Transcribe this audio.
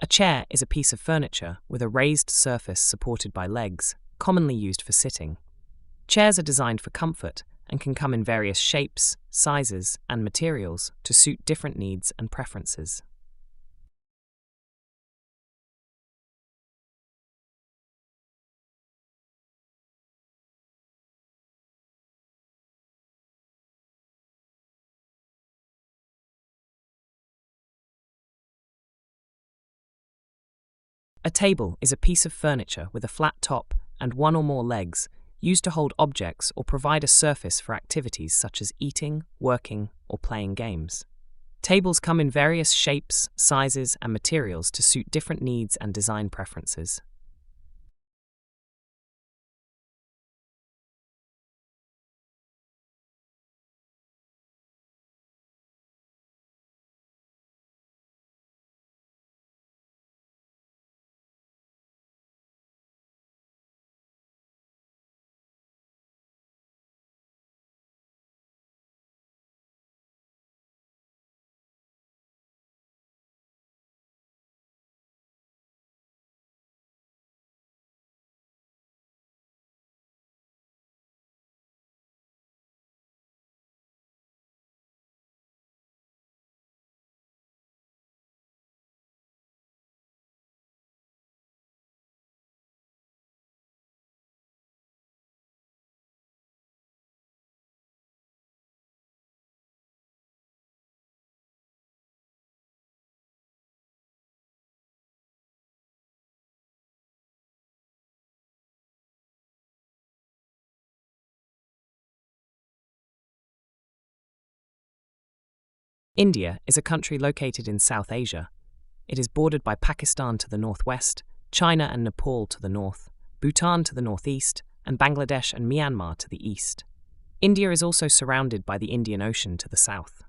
chair is a piece of furniture with a raised surface supported by legs, commonly used for sitting. Chairs are designed for comfort and can come in various shapes, sizes, and materials to suit different needs and preferences. A table is a piece of furniture with a flat top and one or more legs, used to hold objects or provide a surface for activities such as eating, working, or playing games. Tables come in various shapes, sizes, and materials to suit different needs and design preferences. India is a country located in South Asia. It is bordered by Pakistan to the northwest, China and Nepal to the north, Bhutan to the northeast, and Bangladesh and Myanmar to the east. India is also surrounded by the Indian Ocean to the south.